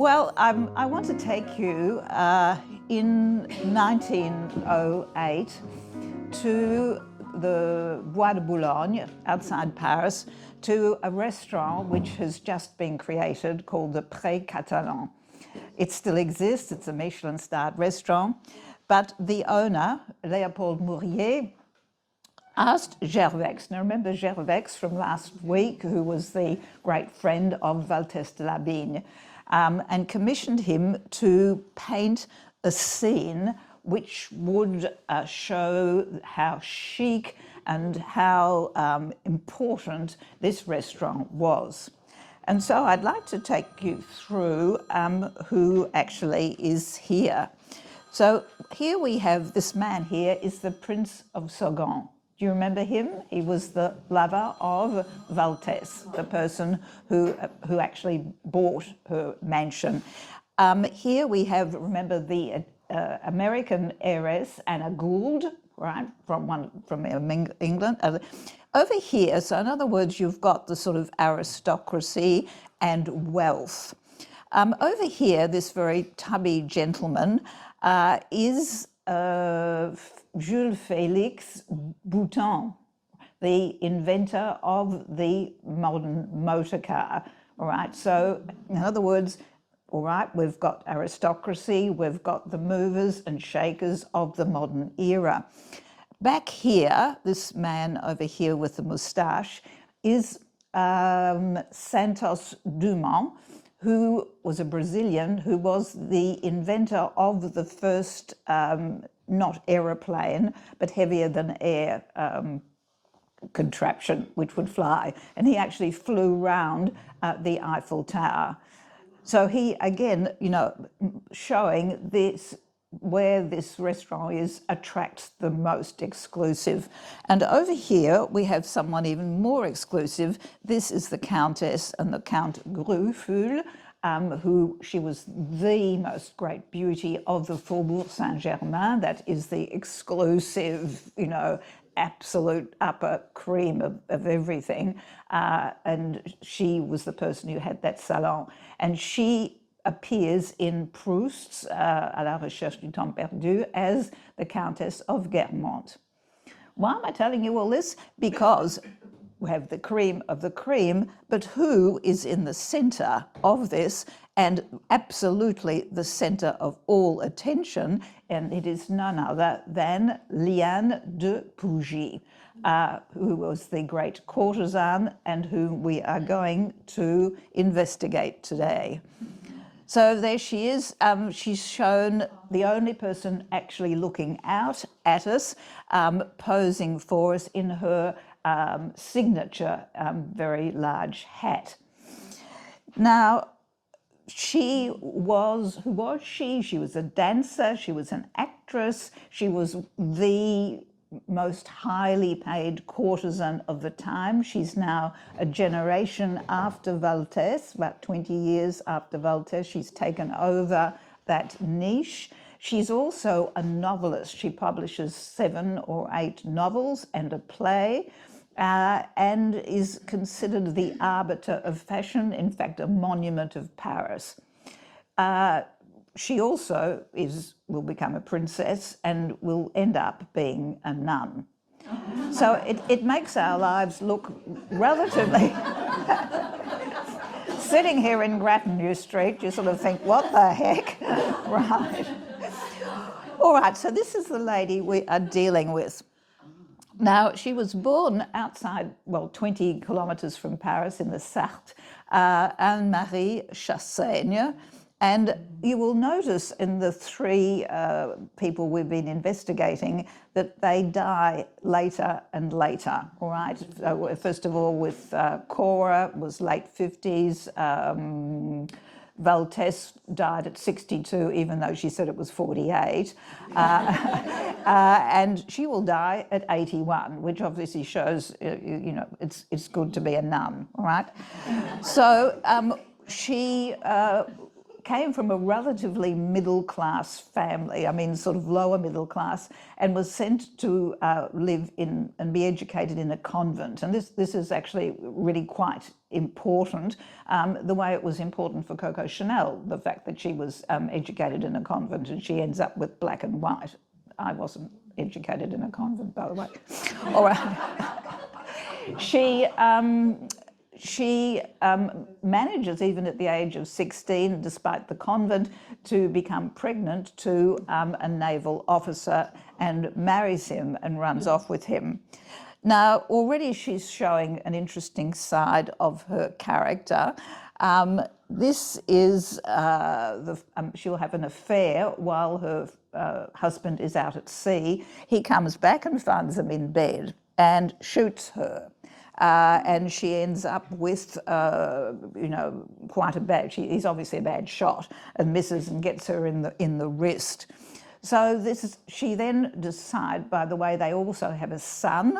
Well, I want to take you in 1908 to the Bois de Boulogne outside Paris to a restaurant which has just been created called the Pré Catalan. It still exists, it's a Michelin-starred restaurant, but the owner, Léopold Mourier, asked Gervex. Now remember Gervex from last week, who was the great friend of Valtesse de la Bigne, and commissioned him to paint a scene which would show how chic and how important this restaurant was. And so I'd like to take you through who actually is here. So here we have, this man here is the Prince of Sagona. Do you remember him? He was the lover of Valtesse, the person who actually bought her mansion. Here we have, remember, the American heiress Anna Gould, right, from England. Over here, so in other words, you've got the sort of aristocracy and wealth. Over here, this very tubby gentleman is Jules Félix Bouton, the inventor of the modern motor car. All right, so in other words, all right, we've got aristocracy, we've got the movers and shakers of the modern era. Back here, this man over here with the moustache is Santos Dumont, who was a Brazilian, who was the inventor of the first, not aeroplane, but heavier than air contraption, which would fly. And he actually flew round the Eiffel Tower. So he, again, you know, showing this, where this restaurant is, attracts the most exclusive. And over here, we have someone even more exclusive. This is the Countess and the Count Gruffull, who she was the most great beauty of the Faubourg Saint-Germain. That is the exclusive, you know, absolute upper cream of everything. And she was the person who had that salon. And she appears in Proust's À la recherche du temps perdu as the Countess of Guermantes. Why am I telling you all this? Because we have the cream of the cream, but who is in the center of this, and absolutely the center of all attention, and it is none other than Liane de Pougy, who was the great courtesan and whom we are going to investigate today. So there she is. She's shown, the only person actually looking out at us, posing for us in her signature very large hat. Now, who was she? She was a dancer, she was an actress, she was the most highly paid courtesan of the time. She's now a generation after Valtesse, about 20 years after Valtesse. She's taken over that niche. She's also a novelist. She publishes 7 or 8 novels and a play, and is considered the arbiter of fashion, in fact, a monument of Paris. She also will become a princess and will end up being a nun. So it makes our lives look relatively... Sitting here in Grattan New Street, you sort of think, what the heck? Right. All right, so this is the lady we are dealing with. Now, she was born outside, well, 20 kilometers from Paris in the Sarthe, Marie Chassaigne. And you will notice in the 3 people we've been investigating that they die later and later, all right? So first of all, with Cora, was late 50s. Valtesse died at 62, even though she said it was 48. And she will die at 81, which obviously shows, you know, it's good to be a nun, all right? So she came from a relatively middle-class family, I mean sort of lower middle class, and was sent to live in and be educated in a convent. And this is actually really quite important, the way it was important for Coco Chanel, the fact that she was educated in a convent and she ends up with black and white. I wasn't educated in a convent, by the way. All right. She manages, even at the age of 16, despite the convent, to become pregnant to a naval officer and marries him and runs off with him. Now, already she's showing an interesting side of her character. This is, she'll have an affair while her husband is out at sea. He comes back and finds them in bed and shoots her. And she ends up with, quite a bad, he's obviously a bad shot, and misses and gets her in the wrist. So she then decides, by the way, they also have a son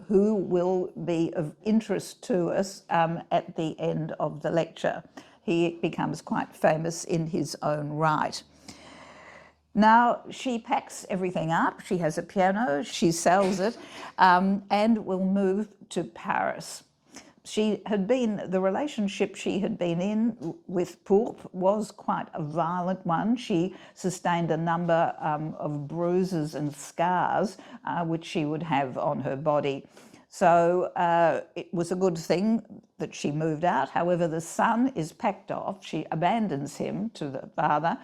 who will be of interest to us at the end of the lecture. He becomes quite famous in his own right. Now, she packs everything up. She has a piano, she sells it, and will move to Paris. The relationship she had been in with Pourpre was quite a violent one. She sustained a number of bruises and scars, which she would have on her body. So it was a good thing that she moved out. However, the son is packed off. She abandons him to the father.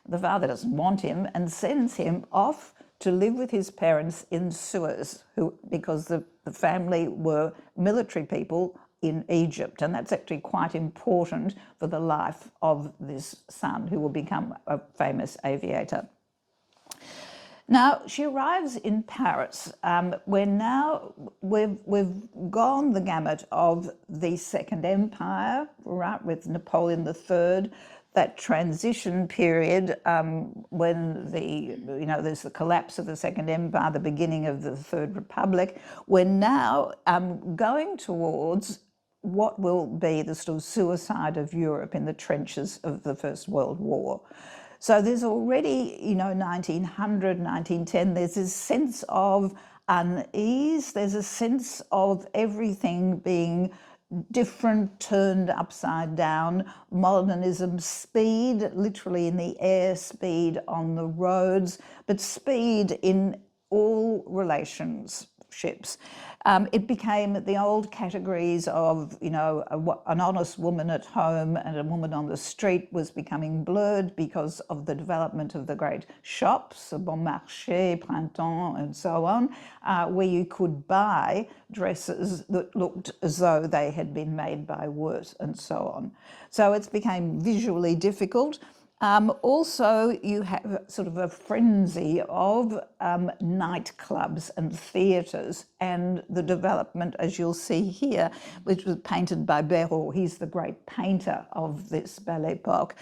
The father doesn't want him and sends him off to live with his parents in Suez, because the family were military people in Egypt. And that's actually quite important for the life of this son, who will become a famous aviator. Now, she arrives in Paris, where now we've gone the gamut of the Second Empire, right, with Napoleon III, that transition period when there's the collapse of the Second Empire, the beginning of the Third Republic. We're now going towards what will be the sort of suicide of Europe in the trenches of the First World War. So there's already, 1900, 1910, there's this sense of unease, there's a sense of everything being different, turned upside down, modernism, speed, literally in the air, speed on the roads, but speed in all relationships. It became the old categories of, an honest woman at home and a woman on the street was becoming blurred because of the development of the great shops, Bon Marché, Printemps, and so on, where you could buy dresses that looked as though they had been made by Wirt and so on. So it became visually difficult. Also, you have sort of a frenzy of nightclubs and theatres, and the development, as you'll see here, which was painted by Béraud. He's the great painter of this Belle Epoque.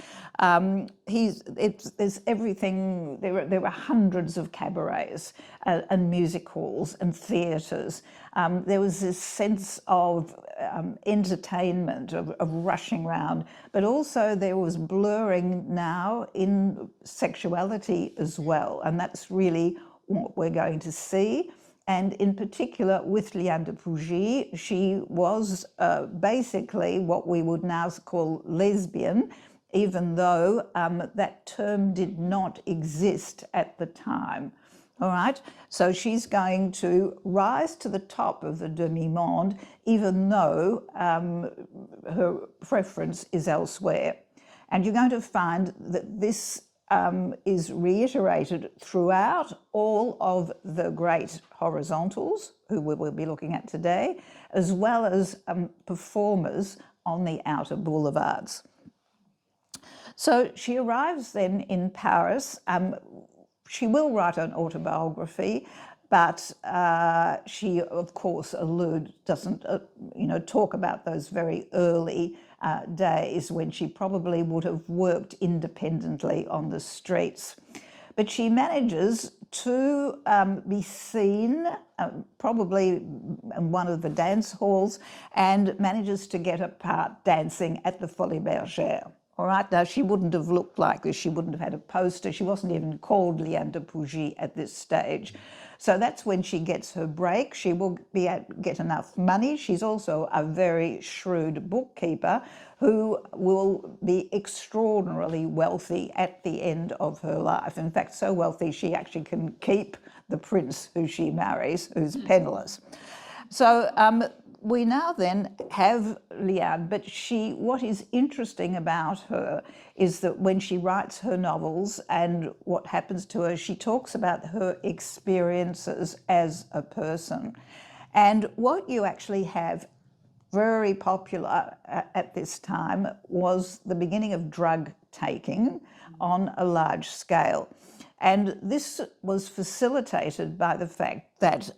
There's everything. There were hundreds of cabarets and music halls and theatres. There was this sense of entertainment, of rushing around, but also there was blurring now in sexuality as well, and that's really what we're going to see. And in particular with Liane de Pougy, she was basically what we would now call lesbian, even though that term did not exist at the time. All right, so she's going to rise to the top of the demi-monde, even though her preference is elsewhere. And you're going to find that this is reiterated throughout all of the great horizontals, who we will be looking at today, as well as performers on the outer boulevards. So she arrives then in Paris. She will write an autobiography, but she, of course, doesn't talk about those very early days when she probably would have worked independently on the streets. But she manages to be seen, probably in one of the dance halls, and manages to get a part dancing at the Folies Bergère. All right, now she wouldn't have looked like this. She wouldn't have had a poster. She wasn't even called Liane de Pougy at this stage. So that's when she gets her break. She will get enough money. She's also a very shrewd bookkeeper who will be extraordinarily wealthy at the end of her life. In fact, so wealthy she actually can keep the prince who she marries, who's penniless. So we now then have Liane, but what is interesting about her is that when she writes her novels and what happens to her, she talks about her experiences as a person. And what you actually have very popular at this time was the beginning of drug taking on a large scale. And this was facilitated by the fact that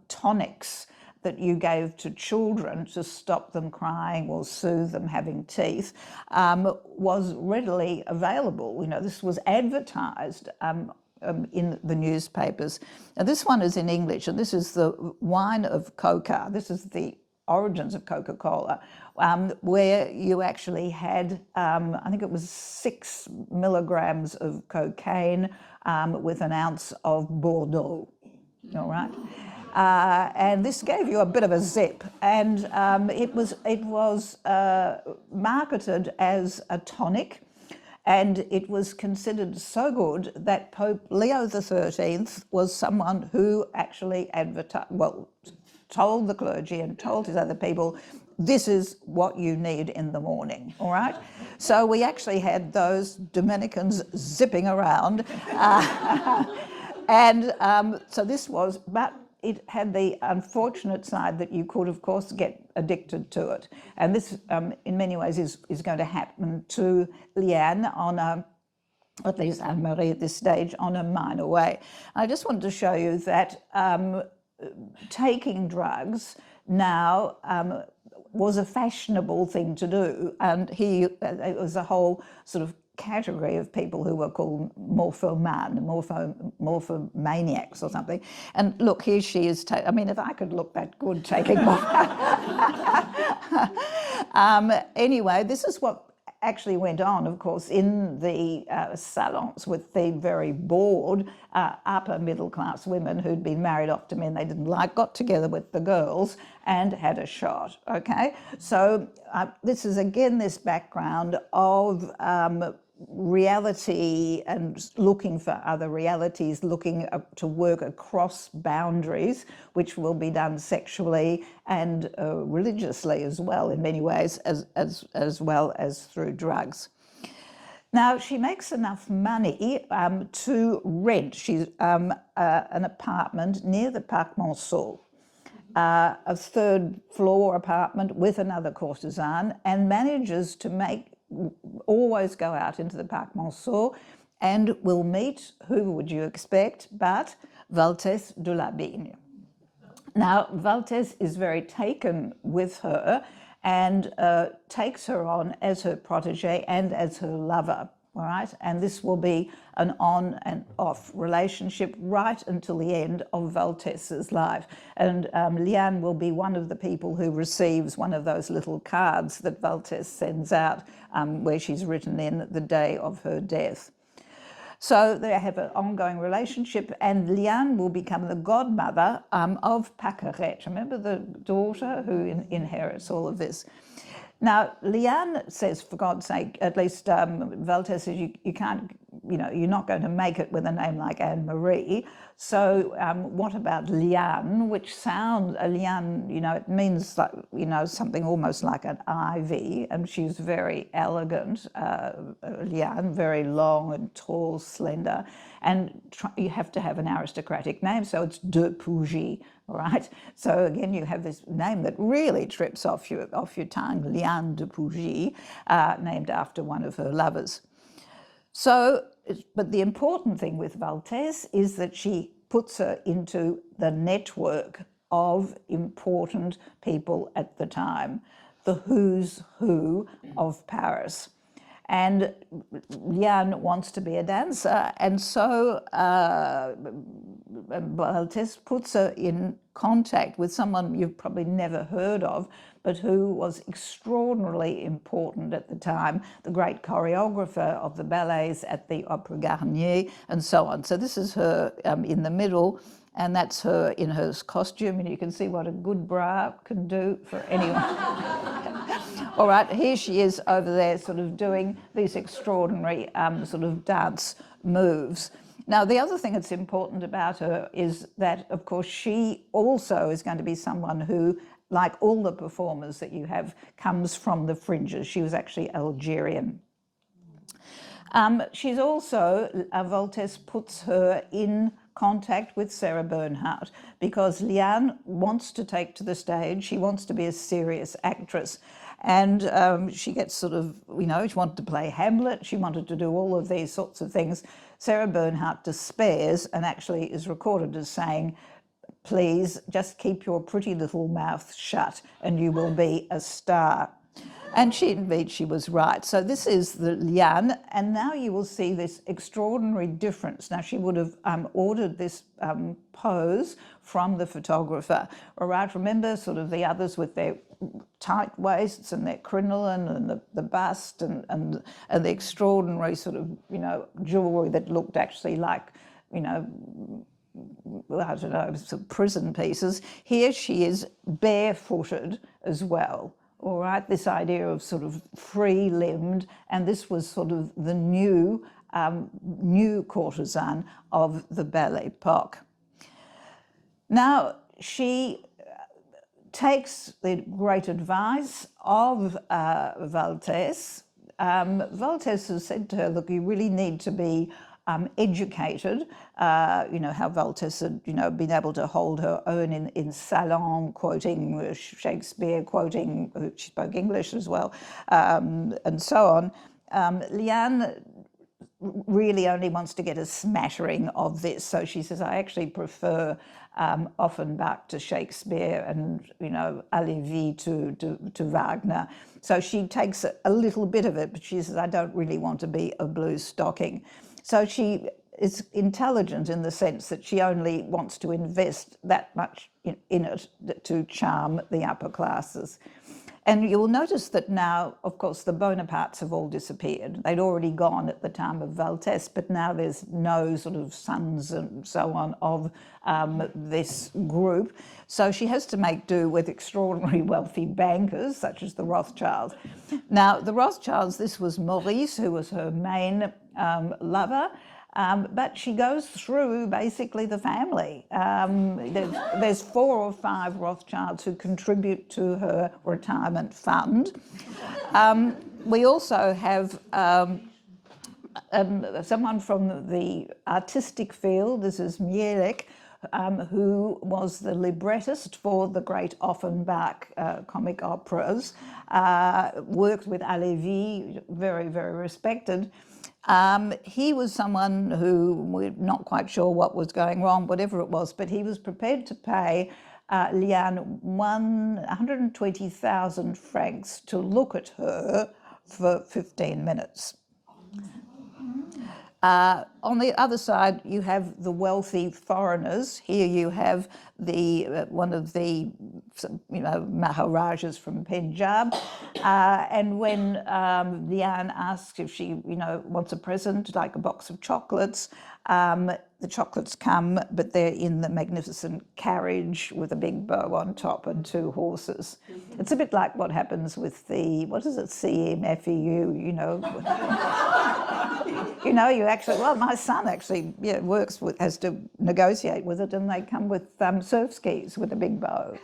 tonics that you gave to children to stop them crying or soothe them having teeth was readily available. You know, this was advertised in the newspapers. Now, this one is in English, and this is the wine of coca. This is the origins of Coca-Cola, where you actually had, I think it was 6 milligrams of cocaine with an ounce of Bordeaux, all right? And this gave you a bit of a zip, and it was marketed as a tonic, and it was considered so good that Pope Leo XIII was someone who actually told the clergy and told his other people, this is what you need in the morning, all right? So we actually had those Dominicans zipping around, and so this was, but it had the unfortunate side that you could, of course, get addicted to it. And this, in many ways, is going to happen to Liane on at least Anne-Marie at this stage, on a minor way. I just wanted to show you that taking drugs now was a fashionable thing to do. And it was a whole sort of category of people who were called morphomaniacs or something. And look, here she is. I mean, if I could look that good taking anyway, this is what actually went on, of course, in the salons with the very bored upper middle class women who'd been married off to men they didn't like, got together with the girls and had a shot, okay? So this is again this background of reality and looking for other realities, looking to work across boundaries, which will be done sexually and religiously as well in many ways, as well as through drugs. Now, she makes enough money to rent. She's an apartment near the Parc Monceau, a third floor apartment with another courtesan, and manages to always go out into the Parc Monceau and will meet, who would you expect, but Valtesse de la Bigne. Now, Valtesse is very taken with her and takes her on as her protege and as her lover, all right? And this will be an on and off relationship right until the end of Valtesse's life. And Liane will be one of the people who receives one of those little cards that Valtesse sends out where she's written in the day of her death. So they have an ongoing relationship, and Liane will become the godmother of Paquerette. Remember the daughter who inherits all of this? Now, Liane says, for God's sake, at least Valtesse says, you can't, you're not going to make it with a name like Anne-Marie. So what about Liane, which sounds, Liane, it means like, something almost like an ivy, and she's very elegant, Liane, very long and tall, slender, and you have to have an aristocratic name, so it's de Pougy, right? So again, you have this name that really trips off your tongue, Liane de Pougy, named after one of her lovers. So, but the important thing with Valtesse is that she puts her into the network of important people at the time, the who's who of Paris. And Liane wants to be a dancer, and so Valtesse puts her in contact with someone you've probably never heard of, but who was extraordinarily important at the time, the great choreographer of the ballets at the Opera Garnier, and so on. So this is her in the middle, and that's her in her costume, and you can see what a good bra can do for anyone. All right, here she is over there sort of doing these extraordinary sort of dance moves. Now, the other thing that's important about her is that, of course, she also is going to be someone who, like all the performers that you have, comes from the fringes. She was actually Algerian. She's also, Valtesse puts her in contact with Sarah Bernhardt because Liane wants to take to the stage. She wants to be a serious actress. And she gets sort of, you know, she wanted to play Hamlet. She wanted to do all of these sorts of things. Sarah Bernhardt despairs and actually is recorded as saying, please just keep your pretty little mouth shut and you will be a star. And indeed, she was right. So this is the Liane, and now you will see this extraordinary difference. Now, she would have ordered this pose from the photographer. All right, remember sort of the others with their tight waists and their crinoline and the bust and the extraordinary sort of, you know, jewellery that looked actually like, you know, I don't know, some prison pieces. Here she is barefooted as well. All right, this idea of sort of free-limbed, and this was sort of the new courtesan of the Belle Epoque. Now, she takes the great advice of Valtesse. Valtesse has said to her, look, you really need to be educated, you know, how Valtesse had, you know, been able to hold her own in salon, quoting Shakespeare, quoting, she spoke English as well, and so on. Liane really only wants to get a smattering of this. So she says, I actually prefer Offenbach to Shakespeare and, you know, Halévy to Wagner. So she takes a little bit of it, but she says, I don't really want to be a blue stocking. So she is intelligent in the sense that she only wants to invest that much in it to charm the upper classes. And you'll notice that now, of course, the Bonapartes have all disappeared. They'd already gone at the time of Valtesse, but now there's no sort of sons and so on of this group. So she has to make do with extraordinarily wealthy bankers, such as the Rothschilds. Now, the Rothschilds, this was Maurice, who was her main lover. But she goes through basically the family. There's 4 or 5 Rothschilds who contribute to her retirement fund. We also have someone from the artistic field. This is Mielek, who was the librettist for the great Offenbach comic operas, worked with Halévy, very, very respected. He was someone who we're not quite sure what was going wrong, whatever it was, but he was prepared to pay Liane 120,000 francs to look at her for 15 minutes. On the other side, you have the wealthy foreigners. Here you have the one of the, you know, Maharajas from Punjab. And when Liane asks if she, you know, wants a present, like a box of chocolates, the chocolates come, but they're in the magnificent carriage with a big bow on top and 2 horses. It's a bit like what happens with the, what is it, CMFEU, you know. You know, you actually, well, my son actually works with, has to negotiate with it, and they come with surf skis with a big bow.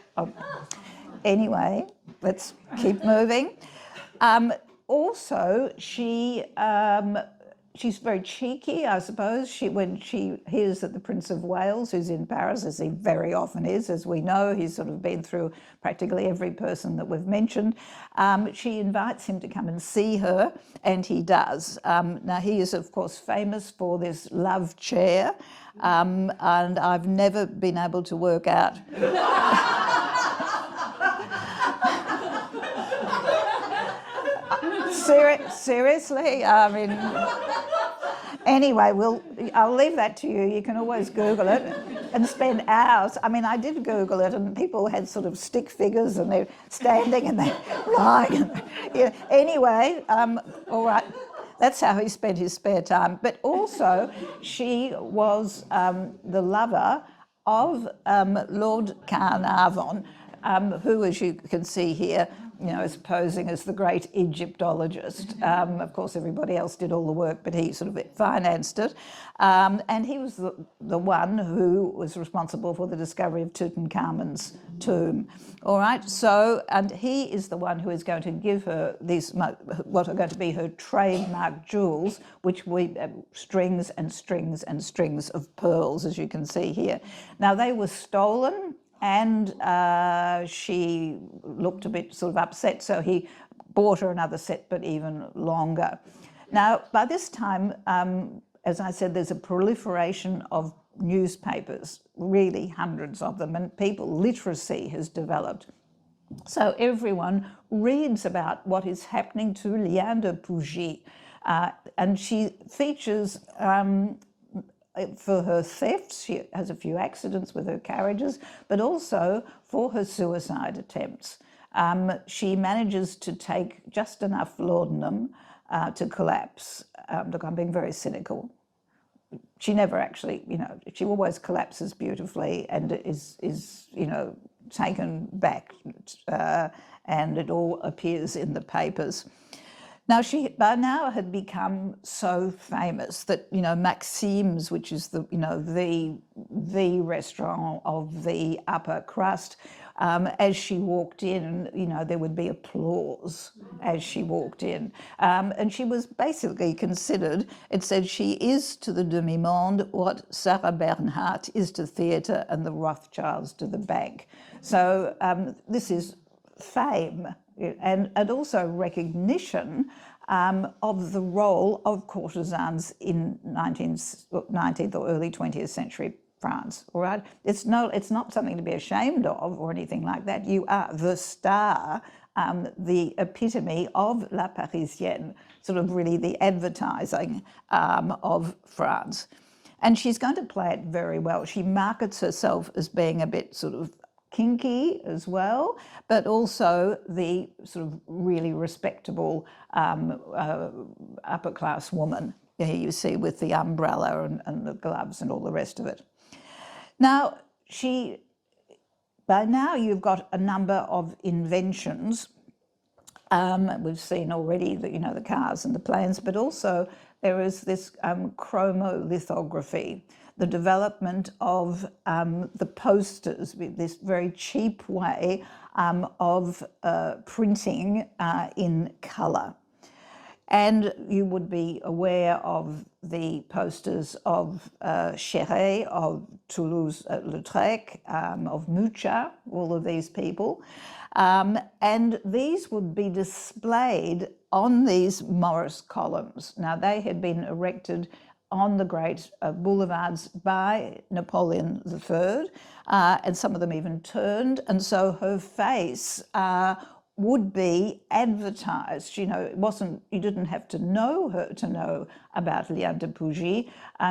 Anyway, let's keep moving. Also, she's very cheeky, I suppose. When she hears that the Prince of Wales, who's in Paris, as he very often is, as we know, he's sort of been through practically every person that we've mentioned, she invites him to come and see her, and he does. Now, he is, of course, famous for this love chair, and I've never been able to work out Seriously? I mean, anyway, I'll leave that to you. You can always Google it and spend hours. I mean, I did Google it, and people had sort of stick figures, and they're standing and they're lying. Yeah. Anyway, all right. That's how he spent his spare time. But also, she was the lover of Lord Carnarvon, who, as you can see here, is posing as the great Egyptologist. Of course, everybody else did all the work, but he sort of financed it. And he was the one who was responsible for the discovery of Tutankhamun's tomb. All right, so, and he is the one who is going to give her these, what are going to be her trademark jewels, which we strings and strings and strings of pearls, as you can see here. Now, they were stolen, and she looked a bit sort of upset, so he bought her another set, but even longer. Now, by this time, as I said, there's a proliferation of newspapers, really hundreds of them, and literacy has developed. So everyone reads about what is happening to Liane de Pougy, and she features for her thefts. She has a few accidents with her carriages, but also for her suicide attempts. She manages to take just enough laudanum to collapse. Look, I'm being very cynical. She never actually, she always collapses beautifully and is taken back, and it all appears in the papers. Now, she by now had become so famous that, Maxime's, which is the restaurant of the upper crust, as she walked in, there would be applause as she walked in. And she was basically considered, it said, she is to the demi-monde what Sarah Bernhardt is to theatre and the Rothschilds to the bank. So this is fame and also recognition of the role of courtesans in 19th or early 20th century France, all right? It's not something to be ashamed of or anything like that. You are the star, the epitome of La Parisienne, sort of really the advertising of France. And she's going to play it very well. She markets herself as being a bit sort of kinky as well, but also the sort of really respectable upper class woman. Here you see with the umbrella and the gloves and all the rest of it. Now, by now you've got a number of inventions. We've seen already the cars and the planes, but also there is this chromolithography, the development of the posters, this very cheap way of printing in colour. And you would be aware of the posters of Chéret, of Toulouse-Lautrec, of Mucha, all of these people. And these would be displayed on these Morris columns. Now, they had been erected on the great boulevards by Napoleon III, and some of them even turned. And so her face would be advertised. It wasn't, you didn't have to know her to know about Liane de Pougy.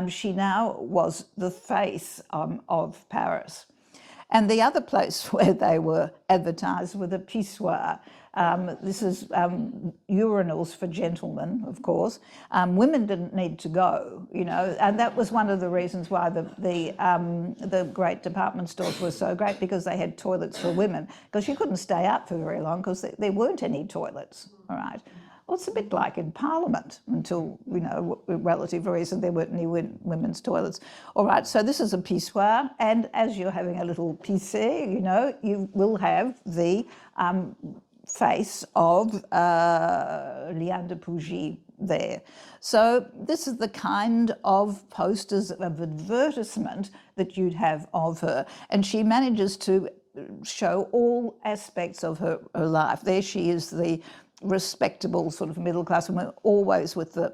She now was the face of Paris. And the other place where they were advertised were the pissoirs. This is urinals for gentlemen, of course. Women didn't need to go, and that was one of the reasons why the great department stores were so great, because they had toilets for women, because you couldn't stay up for very long because there weren't any toilets, all right? Well, it's a bit like in Parliament until, relative reason, there weren't any women's toilets. All right, so this is a pissoir, and as you're having a little pissé, you will have the face of Liane de Pougy there. So this is the kind of posters of advertisement that you'd have of her, and she manages to show all aspects of her life. There she is, the respectable sort of middle-class woman, always with the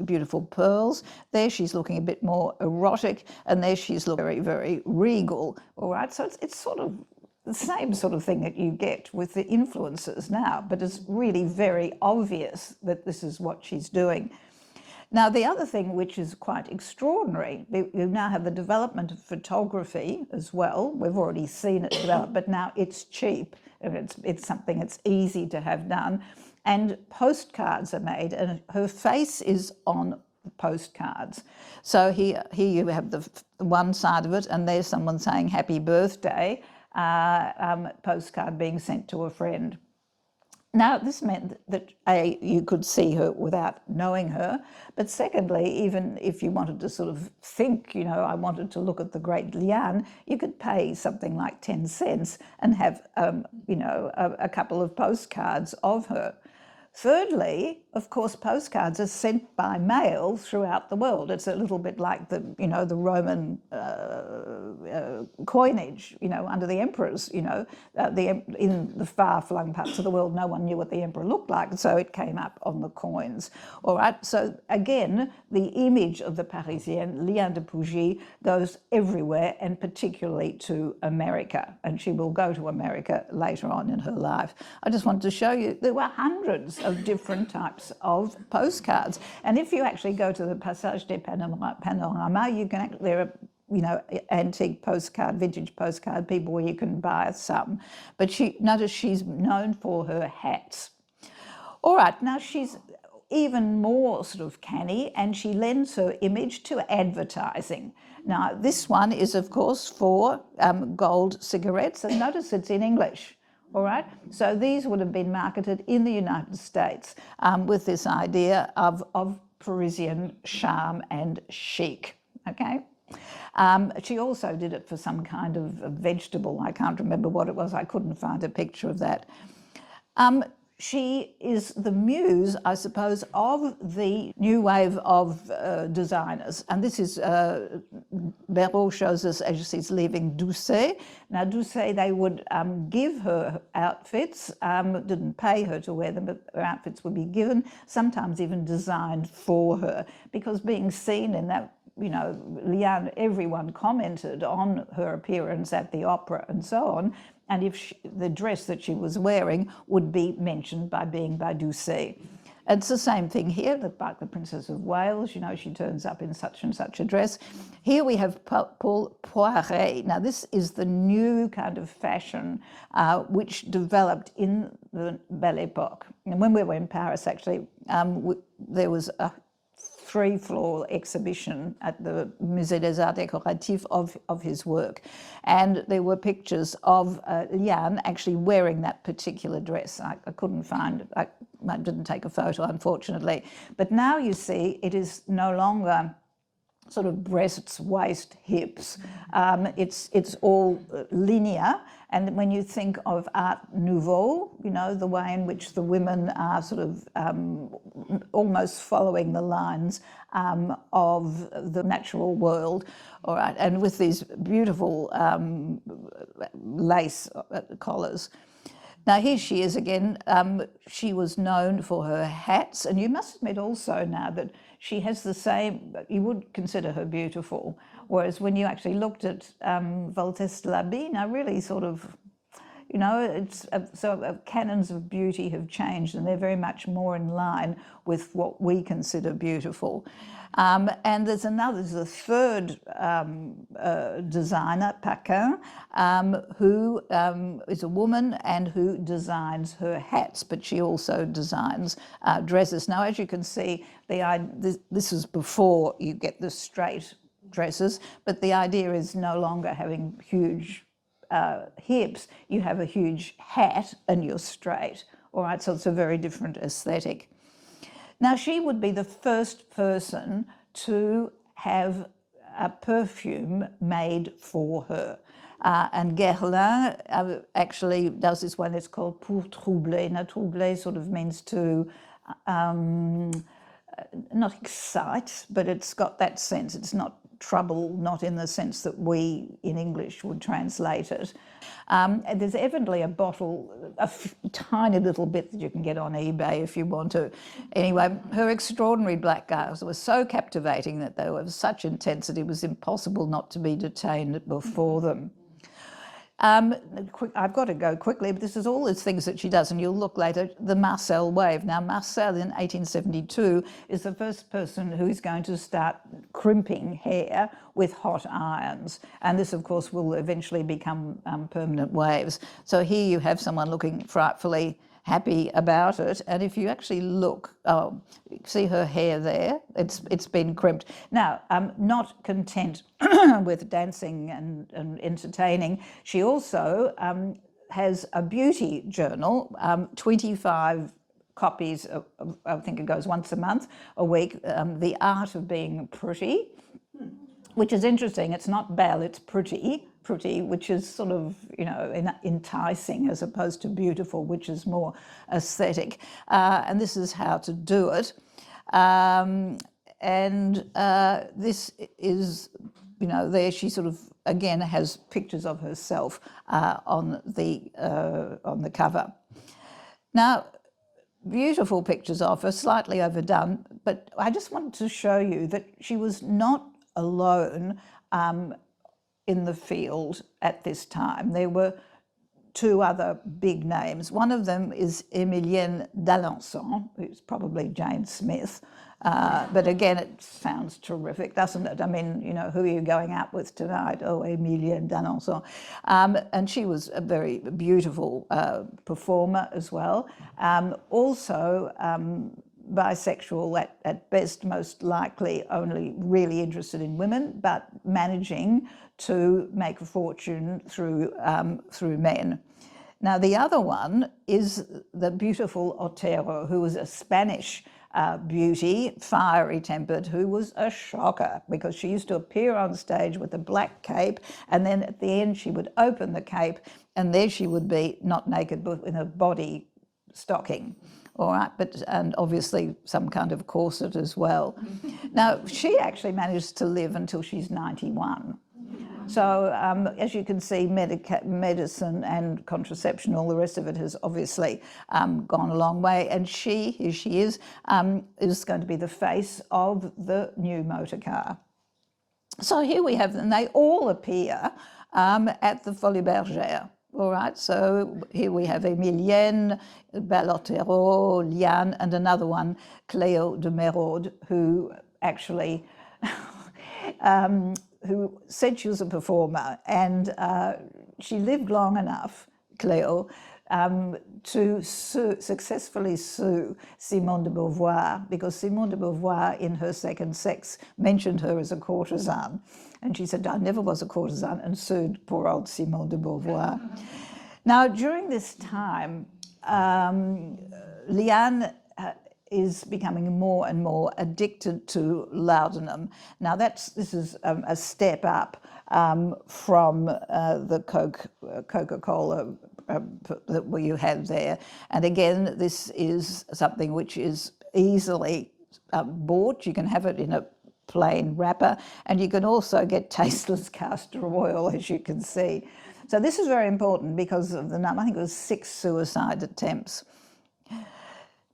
beautiful pearls. There she's looking a bit more erotic, and there she's looking very, very regal. All right, so it's sort of the same sort of thing that you get with the influencers now, but it's really very obvious that this is what she's doing. Now, the other thing which is quite extraordinary, you now have the development of photography as well. We've already seen it develop, but now it's cheap. It's something that's easy to have done. And postcards are made, and her face is on postcards. So here you have the one side of it, and there's someone saying happy birthday, postcard being sent to a friend. Now, this meant that A, you could see her without knowing her, but secondly, even if you wanted to sort of think, you know, I wanted to look at the great Liane, you could pay something like 10 cents and have, you know, a couple of postcards of her. Thirdly, of course, postcards are sent by mail throughout the world. It's a little bit like the, you know, the Roman coinage, you know, under the emperors, you know, in the far-flung parts of the world, no one knew what the emperor looked like, so it came up on the coins. All right, so again, the image of the Parisienne, Liane de Pougy, goes everywhere, and particularly to America, and she will go to America later on in her life. I just wanted to show you, there were hundreds of different types of postcards. And if you actually go to the Passage des Panoramas, you can, there are, you know, antique postcard, vintage postcard people where you can buy some. But notice she's known for her hats. All right, now she's even more sort of canny, and she lends her image to advertising. Now, this one is, of course, for gold cigarettes, and notice it's in English. All right, so these would have been marketed in the United States with this idea of Parisian charm and chic, okay? She also did it for some kind of vegetable. I can't remember what it was. I couldn't find a picture of that. She is the muse, I suppose, of the new wave of designers. And this is, Béraud shows us as she's leaving Doucet. Now, Doucet, they would give her outfits, didn't pay her to wear them, but her outfits would be given, sometimes even designed for her, because being seen in that, you know, Liane, everyone commented on her appearance at the opera and so on, and if the dress that she was wearing would be mentioned by being by Doucet. It's the same thing here, like the Princess of Wales, you know, she turns up in such and such a dress. Here we have Paul Poiret. Now, this is the new kind of fashion which developed in the Belle Epoque. And when we were in Paris, actually, there was a 3-floor exhibition at the Musée des Arts Décoratifs of his work. And there were pictures of Liane actually wearing that particular dress. I couldn't find, I didn't take a photo, unfortunately. But now you see it is no longer sort of breasts, waist, hips. It's all linear. And when you think of Art Nouveau, you know, the way in which the women are sort of almost following the lines of the natural world, all right, and with these beautiful lace collars. Now, here she is again. She was known for her hats, and you must admit also now that she has the same, you would consider her beautiful, whereas when you actually looked at Valtesse de la Bigne, really sort of, you know, it's so canons of beauty have changed, and they're very much more in line with what we consider beautiful. And there's a third designer, Paquin, who is a woman and who designs her hats, but she also designs dresses. Now, as you can see, this is before you get the straight dresses, but the idea is no longer having huge hips. You have a huge hat and you're straight. All right, so it's a very different aesthetic. Now, she would be the first person to have a perfume made for her. And Guerlain actually does this one, it's called Pour troubler. Now, troubler sort of means to, not excite, but it's got that sense. It's not trouble, not in the sense that we in English would translate it. And there's evidently a bottle, a tiny little bit that you can get on eBay if you want to. Anyway, her extraordinary black eyes were so captivating that they were of such intensity it was impossible not to be detained before them. I've got to go quickly, but this is all these things that she does, and you'll look later. The Marcel wave. Now, Marcel in 1872 is the first person who is going to start crimping hair with hot irons, and this, of course, will eventually become permanent waves. So here you have someone looking frightfully happy about it, and if you actually look, see her hair there, it's been crimped. Now, not content with dancing and entertaining, she also has a beauty journal, 25 copies, I think it goes once a week, The Art of Being Pretty, which is interesting. It's not belle, it's pretty, which is sort of, enticing as opposed to beautiful, which is more aesthetic. And this is how to do it. This is, there she sort of, again, has pictures of herself on the cover. Now, beautiful pictures of her, slightly overdone, but I just wanted to show you that she was not alone in the field at this time. There were two other big names. One of them is Emilienne d'Alençon, who's probably Jane Smith, but again, it sounds terrific, doesn't it? I mean, who are you going out with tonight? Oh, Emilienne d'Alençon. And she was a very beautiful performer as well. Also, bisexual at best, most likely only really interested in women, but managing to make a fortune through men. Now, the other one is the beautiful Otero, who was a Spanish beauty, fiery-tempered, who was a shocker because she used to appear on stage with a black cape, and then at the end she would open the cape and there she would be not naked but in a body stocking. All right, and obviously some kind of corset as well. Now, she actually managed to live until she's 91. So as you can see, medicine and contraception, all the rest of it has obviously gone a long way. And here she is going to be the face of the new motor car. So here we have them. They all appear at the Folies Bergère. All right, so here we have Emilienne, Belle Otero, Liane, and another one, Cléo de Mérode, who actually who said she was a performer, and she lived long enough, Cléo, to successfully sue Simone de Beauvoir, because Simone de Beauvoir, in her Second Sex, mentioned her as a courtesan. And she said, I never was a courtesan, and sued poor old Simone de Beauvoir. Now, during this time, Liane is becoming more and more addicted to laudanum. Now, this is a step up from the Coca-Cola that you had there. And again, this is something which is easily bought. You can have it in a plain wrapper, and you can also get tasteless castor oil, as you can see. So this is very important because of the number. I think it was 6 suicide attempts.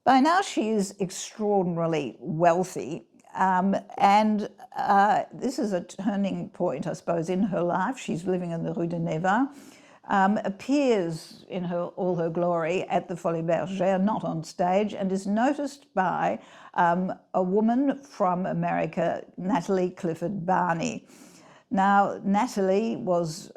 By now she is extraordinarily wealthy, and this is a turning point, I suppose, in her life. She's living in the Rue de Neva, appears in all her glory at the Folies Bergère, not on stage, and is noticed by a woman from America, Nathalie Clifford Barney. Now, Nathalie was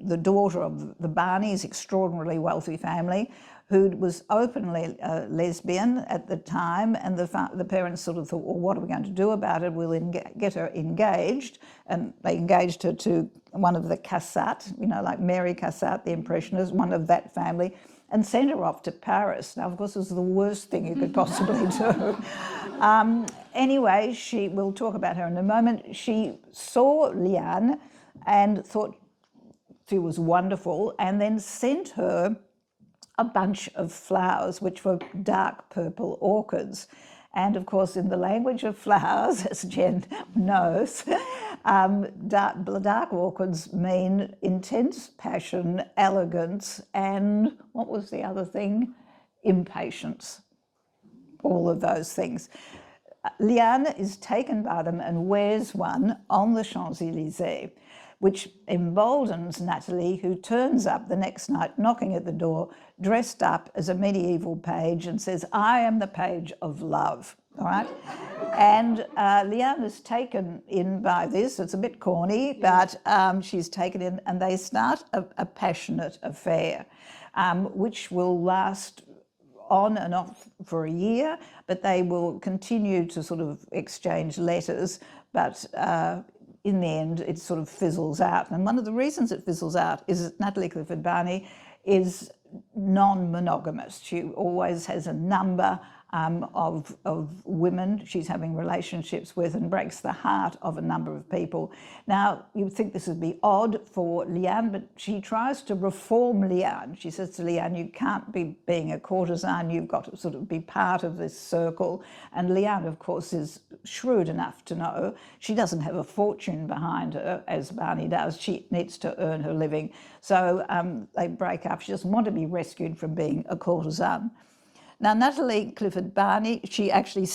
the daughter of the Barneys, extraordinarily wealthy family, who was openly lesbian at the time, and the parents sort of thought, well, what are we going to do about it? We'll get her engaged, and they engaged her to one of the Cassatt, like Mary Cassatt, the Impressionist, one of that family, and sent her off to Paris. Now, of course, it was the worst thing you could possibly do. Anyway, we'll talk about her in a moment. She saw Liane and thought she was wonderful, and then sent her a bunch of flowers, which were dark purple orchids. And of course, in the language of flowers, as Jen knows, dark orchids mean intense passion, elegance, and what was the other thing? Impatience. All of those things. Liane is taken by them and wears one on the Champs-Élysées. which emboldens Nathalie, who turns up the next night knocking at the door, dressed up as a medieval page and says, "I am the page of love." All right? And Liane is taken in by this. It's a bit corny, but she's taken in, and they start a passionate affair, which will last on and off for a year, but they will continue to sort of exchange letters, but in the end it sort of fizzles out. And one of the reasons it fizzles out is that Nathalie Clifford Barney is non-monogamous. She always has a number of women she's having relationships with, and breaks the heart of a number of people. Now, you'd think this would be odd for Liane, but she tries to reform Liane. She says to Liane, "You can't be being a courtesan, you've got to sort of be part of this circle." And Liane, of course, is shrewd enough to know she doesn't have a fortune behind her, as Barney does. She needs to earn her living. So they break up. She doesn't want to be rescued from being a courtesan. Now, Nathalie Clifford Barney, she actually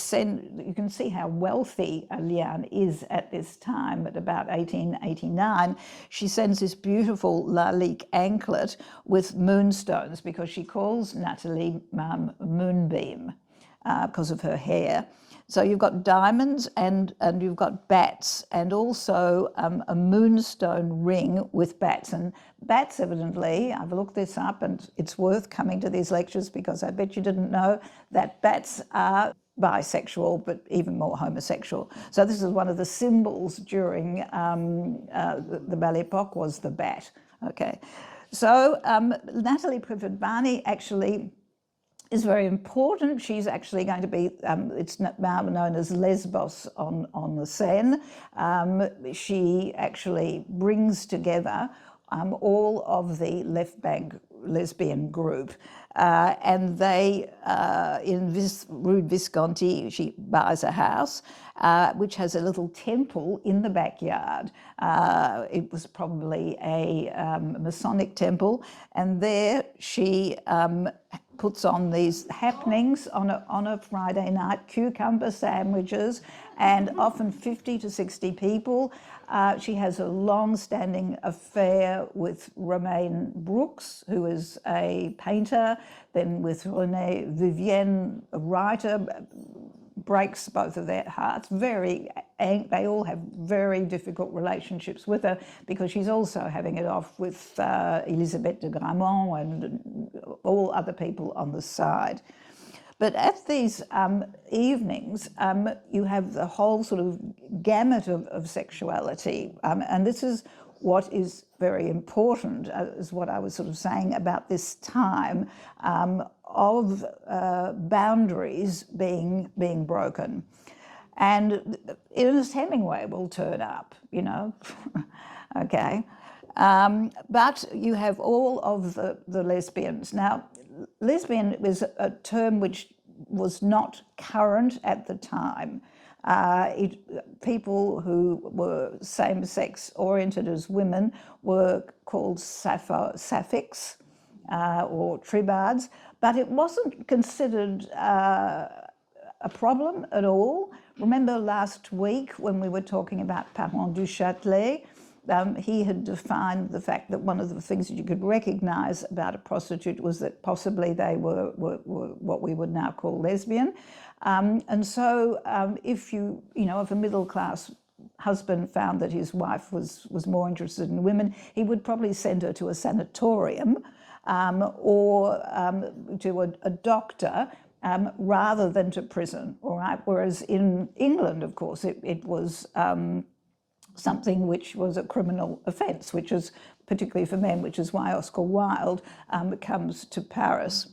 you can see how wealthy Liane is at this time, at about 1889. She sends this beautiful Lalique anklet with moonstones, because she calls Nathalie Moonbeam because of her hair. So you've got diamonds and you've got bats, and also a moonstone ring with bats. And bats, evidently, I've looked this up, and it's worth coming to these lectures, because I bet you didn't know that bats are bisexual, but even more homosexual. So this is one of the symbols during the Belle Epoque, was the bat. Okay, so Nathalie Clifford Barney actually is very important. She's actually going to be, it's now known as Lesbos on the Seine. She actually brings together all of the left bank lesbian group. And they, in Rue Visconti, she buys a house, which has a little temple in the backyard. It was probably a Masonic temple. And there she puts on these happenings on a Friday night, cucumber sandwiches, and often 50 to 60 people. She has a long-standing affair with Romain Brooks, who is a painter, then with René Vivienne, a writer, breaks both of their hearts. They all have very difficult relationships with her, because she's also having it off with Elisabeth de Gramont and all other people on the side. But at these evenings, you have the whole sort of gamut of sexuality. And this is what is very important, is what I was sort of saying about this time of boundaries being broken. And Ernest Hemingway will turn up, you know, okay. But you have all of the lesbians. Now, lesbian is a term which was not current at the time. People who were same-sex oriented as women were called sapphics or tribards, but it wasn't considered a problem at all. Remember last week when we were talking about Parent du Châtelet? He had defined the fact that one of the things that you could recognise about a prostitute was that possibly they were what we would now call lesbian. And so if if a middle-class husband found that his wife was more interested in women, he would probably send her to a sanatorium or to a doctor rather than to prison, all right? Whereas in England, of course, it was something which was a criminal offence, which is particularly for men, which is why Oscar Wilde comes to Paris.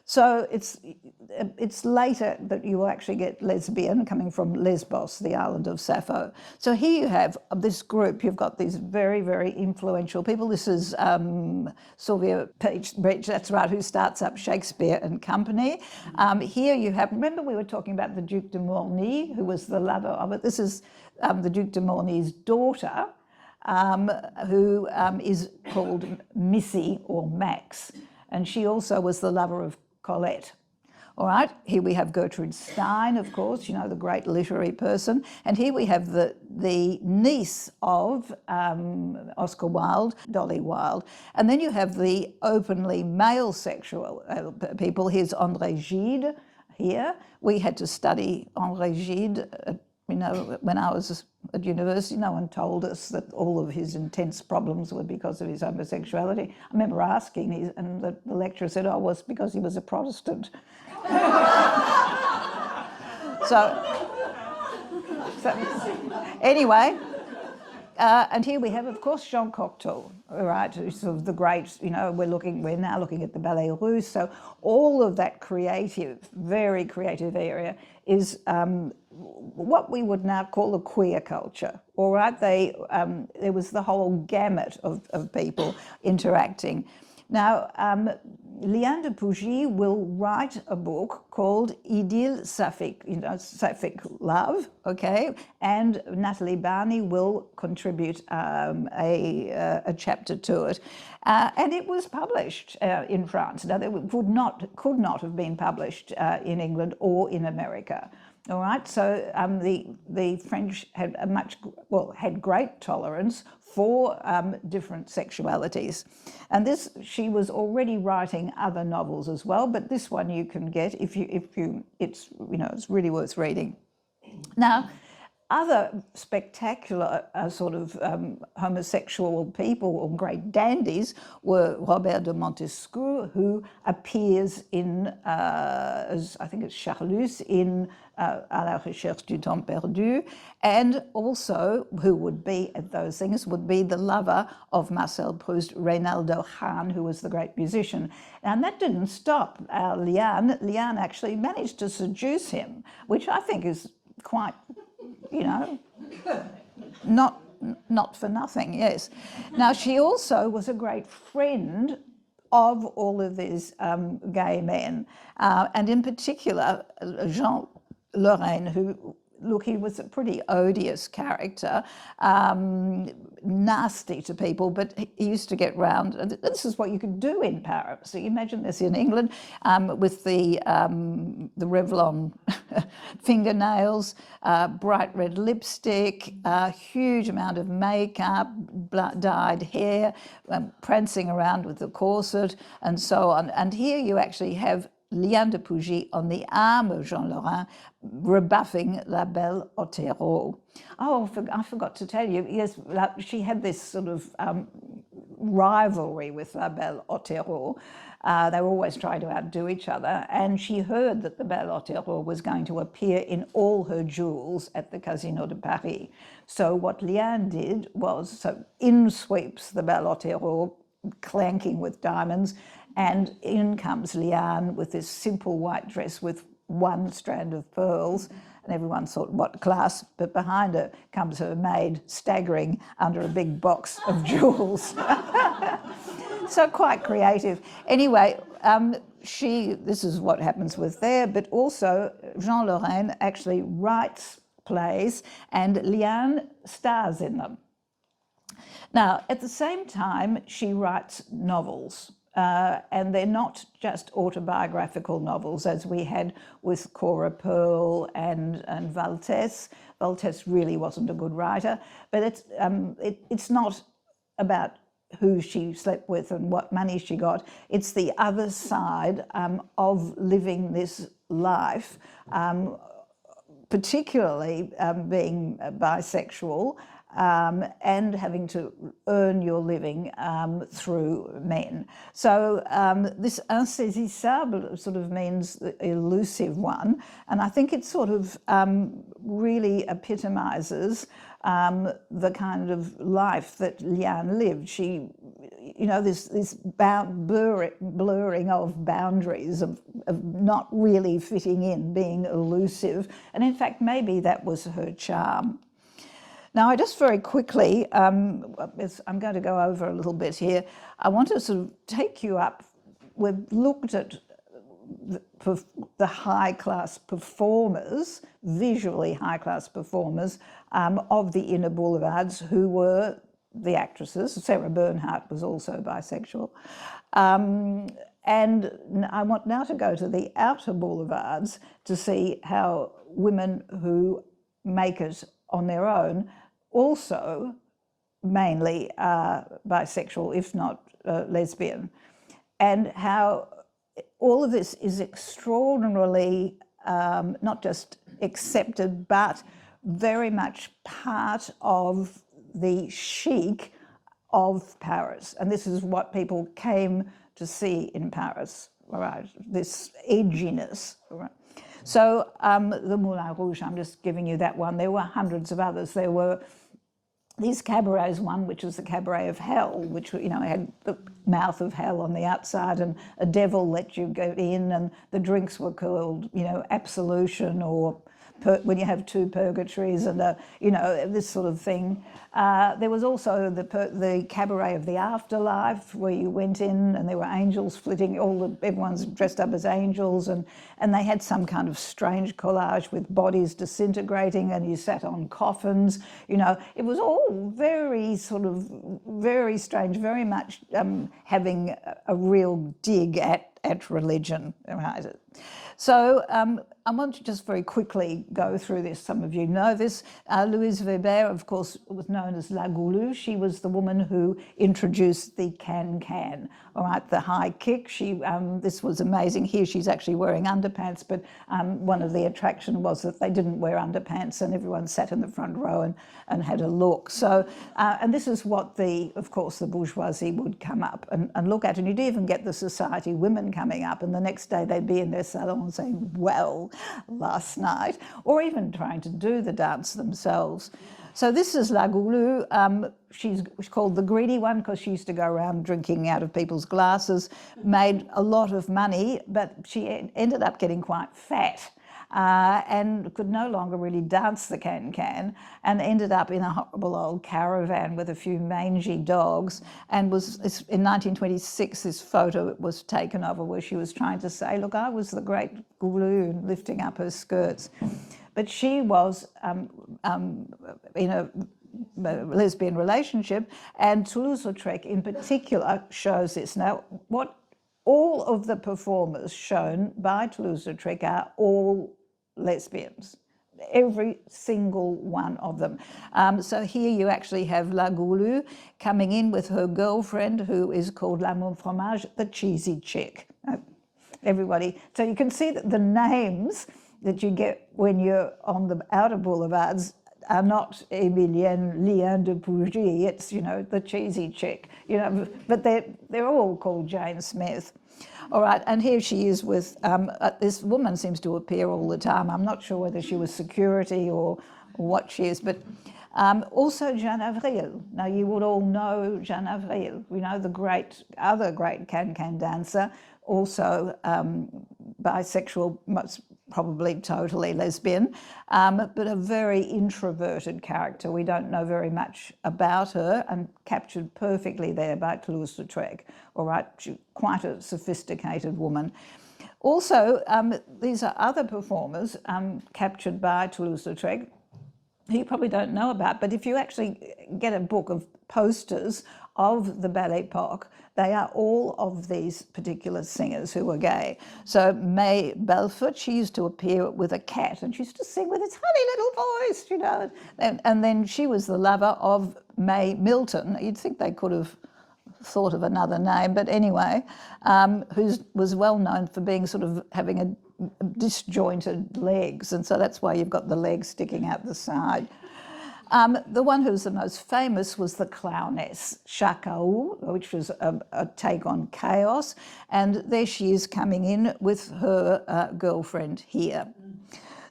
So it's later that you will actually get lesbian, coming from Lesbos, the island of Sappho. So here you have this group. You've got these very, very influential people. This is Sylvia Breach, that's right, who starts up Shakespeare and Company. Here you have, remember we were talking about the Duc de Morny, who was the lover of it. This is the Duc de Morny's daughter, who is called Missy or Max. And she also was the lover of Colette. All right, here we have Gertrude Stein, of course, you know, the great literary person. And here we have the niece of Oscar Wilde, Dolly Wilde. And then you have the openly male sexual people. Here's André Gide here. We had to study André Gide, you know, when I was at university. No one told us that all of his intense problems were because of his homosexuality. I remember asking, and the lecturer said, oh, it was because he was a Protestant. so anyway, and here we have, of course, Jean Cocteau, right? Sort of the great, you know, we're now looking at the Ballet Russe. So all of that creative, very creative area is what we would now call a queer culture. All right, there was the whole gamut of people interacting. Now, Liane de Pougy will write a book called Idylle Sapphic, you know, Sapphic Love, okay? And Nathalie Barney will contribute a chapter to it. And it was published in France. Now, it could not have been published in England or in America. All right, so the French had had great tolerance for different sexualities, and she was already writing other novels as well. But this one you can get if it's really worth reading. Now, other spectacular sort of homosexual people or great dandies were Robert de Montesquieu, who appears in, as I think it's Charlus, in À la recherche du temps perdu, and also, who would be at those things, would be the lover of Marcel Proust, Reynaldo Hahn, who was the great musician. And that didn't stop Liane. Liane actually managed to seduce him, which I think is quite, you know, not for nothing, yes. Now, she also was a great friend of all of these gay men, and in particular, Jean Lorraine, who, look, he was a pretty odious character, nasty to people, but he used to get round. This is what you could do in Paris. So you imagine this in England with the Revlon fingernails, bright red lipstick, a huge amount of makeup, dyed hair, prancing around with the corset, and so on. And here you actually have Liane de Pougy on the arm of Jean Lorrain, rebuffing La Belle Otero. Oh, I forgot to tell you, yes, she had this sort of rivalry with La Belle Otero. They were always trying to outdo each other, and she heard that the Belle Otero was going to appear in all her jewels at the Casino de Paris. So what Liane did was, so in sweeps the Belle Otero, clanking with diamonds, and in comes Liane with this simple white dress with one strand of pearls, and everyone thought, what class? But behind her comes her maid, staggering under a big box of jewels. So quite creative. Anyway, this is what happens with there, but also Jean Lorrain actually writes plays, and Liane stars in them. Now, at the same time, she writes novels. And they're not just autobiographical novels, as we had with Cora Pearl and Valtesse. Valtesse really wasn't a good writer, but it's not about who she slept with and what money she got. It's the other side of living this life, particularly being bisexual, and having to earn your living through men. So this insaisissable sort of means the elusive one, and I think it sort of really epitomizes the kind of life that Liane lived. She, you know, this blurring of boundaries, of not really fitting in, being elusive, and in fact maybe that was her charm. Now, I just very quickly, I'm going to go over a little bit here. I want to sort of take you up. We've looked at the high-class performers, visually high-class performers of the inner boulevards, who were the actresses. Sarah Bernhardt was also bisexual. And I want now to go to the outer boulevards to see how women who make it on their own also mainly are bisexual, if not lesbian, and how all of this is extraordinarily not just accepted, but very much part of the chic of Paris. And this is what people came to see in Paris, all right, this edginess. All right. So the Moulin Rouge, I'm just giving you that one. There were hundreds of others. There were these cabarets, one which was the Cabaret of Hell, which, you know, had the mouth of hell on the outside and a devil let you go in, and the drinks were called, you know, Absolution, or when you have two purgatories, and you know, this sort of thing. There was also the Cabaret of the Afterlife, where you went in and there were angels flitting, everyone's dressed up as angels, and they had some kind of strange collage with bodies disintegrating, and you sat on coffins. You know, it was all very sort of very strange, very much having a real dig at religion, right? So I want to just very quickly go through this. Some of you know this. Louise Weber, of course, was known as La Goulue. She was the woman who introduced the can-can, all right, the high kick. This was amazing. Here she's actually wearing underpants, but one of the attraction was that they didn't wear underpants, and everyone sat in the front row and had a look. So, and this is what of course, the bourgeoisie would come up and look at. And you'd even get the society women coming up, and the next day they'd be in their salon saying, well, last night, or even trying to do the dance themselves. So this is La Goulue. She's called the greedy one because she used to go around drinking out of people's glasses, made a lot of money, but she ended up getting quite fat. And could no longer really dance the can-can, and ended up in a horrible old caravan with a few mangy dogs, and was, in 1926, this photo was taken of her where she was trying to say, look, I was the great Goulue, lifting up her skirts. But she was in a lesbian relationship, and Toulouse-Lautrec in particular shows this. Now, what all of the performers shown by Toulouse-Lautrec are all lesbians, every single one of them. So here you actually have La Goulue coming in with her girlfriend, who is called La Mon Fromage, the cheesy chick. Everybody, so you can see that the names that you get when you're on the outer boulevards are not Emilienne Liane de Pougy, it's, you know, the cheesy chick, you know, but they're all called Jane Smith. All right, and here she is with, this woman seems to appear all the time. I'm not sure whether she was security or what she is, but also Jeanne Avril. Now, you would all know Jeanne Avril, you know, the other great can-can dancer, also bisexual, most probably totally lesbian, but a very introverted character. We don't know very much about her, and captured perfectly there by Toulouse-Lautrec. All right, she's quite a sophisticated woman. Also, these are other performers captured by Toulouse-Lautrec who you probably don't know about, but if you actually get a book of posters of the Belle Epoque, they are all of these particular singers who were gay. So May Belfort, she used to appear with a cat, and she used to sing with its honey little voice, you know. And then she was the lover of May Milton. You'd think they could have thought of another name, but anyway, who was well known for being sort of having a disjointed legs, and so that's why you've got the legs sticking out the side. The one who was the most famous was the clowness, Chacao, which was a take on chaos, and there she is coming in with her girlfriend here.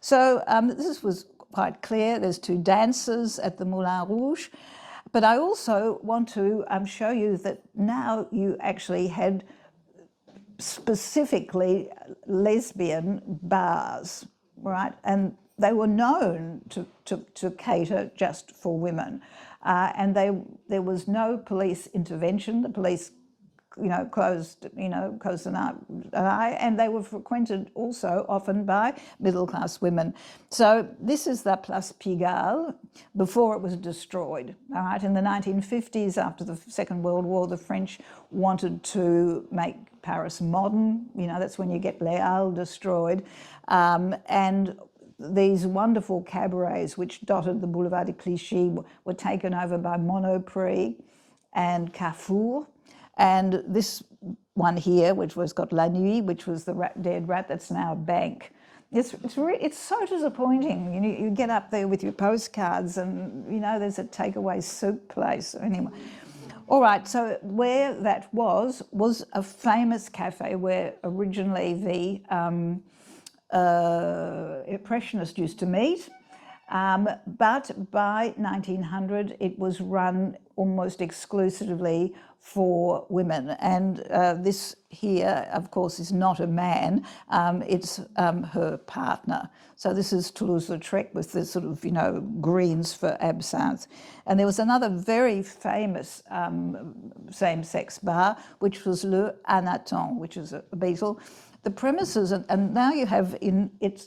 So this was quite clear. There's two dancers at the Moulin Rouge, but I also want to show you that now you actually had specifically lesbian bars, right? And they were known to cater just for women. And there was no police intervention. The police, you know, closed an eye, and they were frequented also often by middle-class women. So this is the Place Pigalle before it was destroyed. All right, in the 1950s, after the Second World War, the French wanted to make Paris modern, you know, that's when you get Les Halles destroyed. And these wonderful cabarets which dotted the Boulevard de Clichy were taken over by Monoprix and Carrefour. And this one here, which was got La Nuit, which was the dead rat, that's now a bank. It's so disappointing. You get up there with your postcards and, you know, there's a takeaway soup place. Anyway. All right, so where that was a famous cafe where originally the Impressionists used to meet. But by 1900, it was run almost exclusively for women. And this here, of course, is not a man, it's her partner. So this is Toulouse-Lautrec with the sort of, you know, greens for absinthe. And there was another very famous same-sex bar, which was Le Anaton, which is a Beatle. The premises, and now you have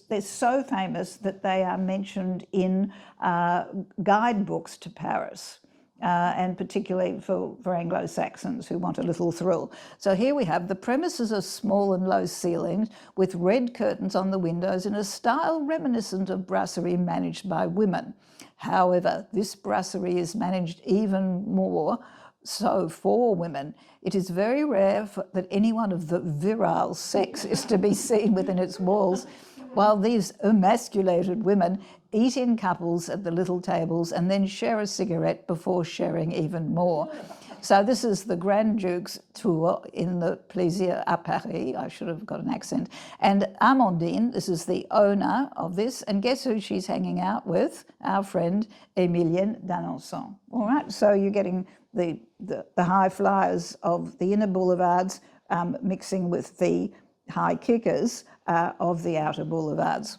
they're so famous that they are mentioned in guidebooks to Paris, and particularly for Anglo-Saxons who want a little thrill. So here we have the premises are small and low ceilinged with red curtains on the windows in a style reminiscent of brasserie managed by women. However, this brasserie is managed even more so for women. It is very rare that anyone of the virile sex is to be seen within its walls, while these emasculated women eat in couples at the little tables and then share a cigarette before sharing even more. So this is the Grand Duke's tour in the Plaisir à Paris. I should have got an accent. And Amandine, this is the owner of this, and guess who she's hanging out with? Our friend Emilienne d'Alençon. All right, so you're getting the high flyers of the inner boulevards mixing with the high kickers of the outer boulevards.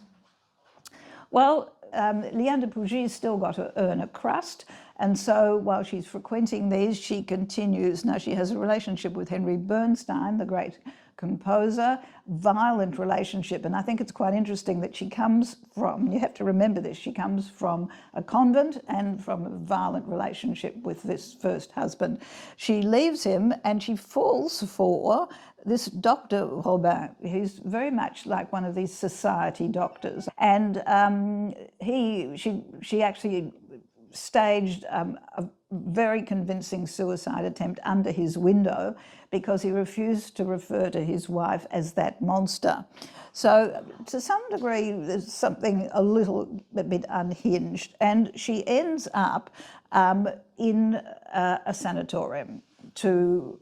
Well, Liane de Pougy has still got to earn a crust, and so while she's frequenting these, she continues. Now, she has a relationship with Henry Bernstein, the great composer, violent relationship, and I think it's quite interesting that she comes from, you have to remember this, she comes from a convent and from a violent relationship with this first husband. She leaves him and she falls for this Dr. Robin. He's very much like one of these society doctors, and she actually staged a very convincing suicide attempt under his window because he refused to refer to his wife as that monster. So to some degree, there's something a little bit unhinged, and she ends up in a sanatorium to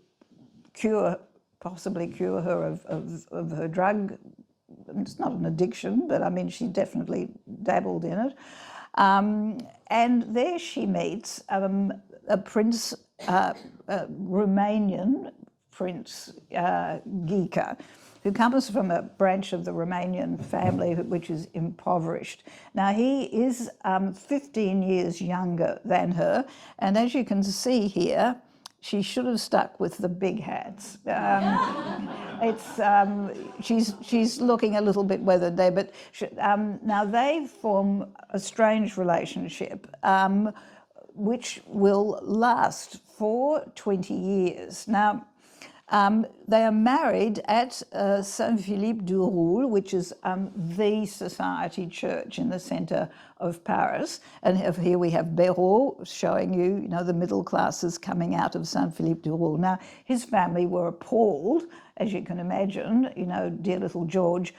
possibly cure her of her drug. It's not an addiction, but I mean, she definitely dabbled in it. And there she meets a prince, Romanian Prince Ghika, who comes from a branch of the Romanian family which is impoverished. Now, he is 15 years younger than her, and as you can see here, she should have stuck with the big hats. She's looking a little bit weathered there, but now they form a strange relationship, which will last for 20 years. Now, they are married at Saint-Philippe du Roule, which is the society church in the centre of Paris. And here we have Béraud showing you, the middle classes coming out of Saint-Philippe du Roule. Now, his family were appalled, as you can imagine, dear little George,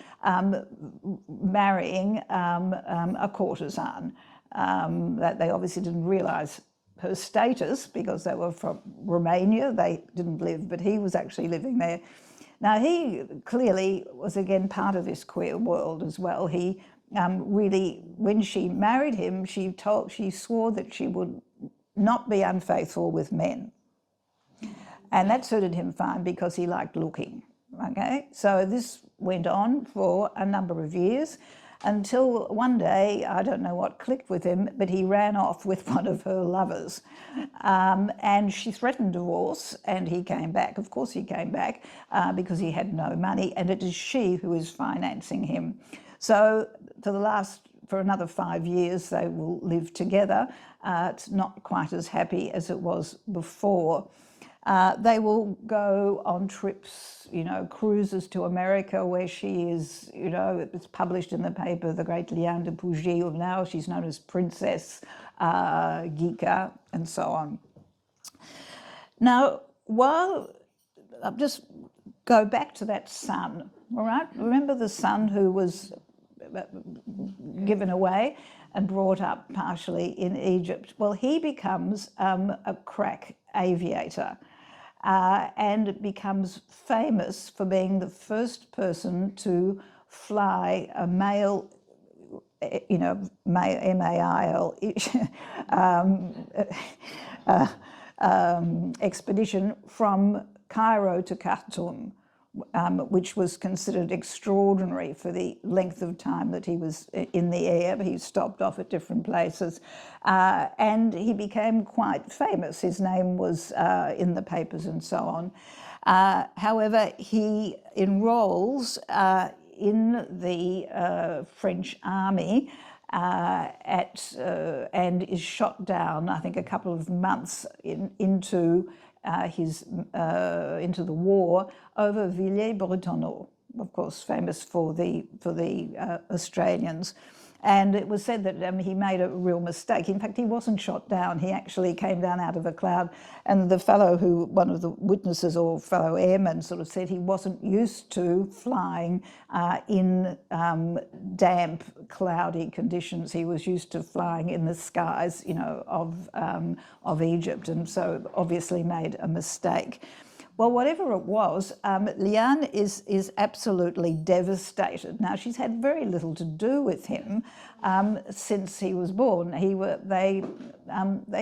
marrying a courtesan. That they obviously didn't realise her status because they were from Romania. They didn't live, but he was actually living there. Now, he clearly was, again, part of this queer world as well. He really, when she married him, she swore that she would not be unfaithful with men. And that suited him fine because he liked looking, okay? So this went on for a number of years, until one day, I don't know what clicked with him, but he ran off with one of her lovers. And she threatened divorce, and he came back. Of course he came back because he had no money, and it is she who is financing him. So for another 5 years, they will live together. It's not quite as happy as it was before. They will go on trips, cruises to America where she is, it's published in the paper, the great Liane de Pougy, or now she's known as Princess Ghika, and so on. Now, while I'll just go back to that son, all right? Remember the son who was given away and brought up partially in Egypt? Well, he becomes a crack aviator and becomes famous for being the first person to fly a male, MAIL, expedition from Cairo to Khartoum, which was considered extraordinary for the length of time that he was in the air. He stopped off at different places, and he became quite famous. His name was in the papers and so on. However, he enrolls in the French army and is shot down, I think, a couple of months into the war over Villers-Bretonneux, of course, famous for the Australians. And it was said that he made a real mistake. In fact, he wasn't shot down. He actually came down out of a cloud. And the fellow one of the witnesses or fellow airmen sort of said he wasn't used to flying in damp, cloudy conditions. He was used to flying in the skies, of Egypt, and so obviously made a mistake. Well, whatever it was, Liane is absolutely devastated. Now, she's had very little to do with him since he was born. They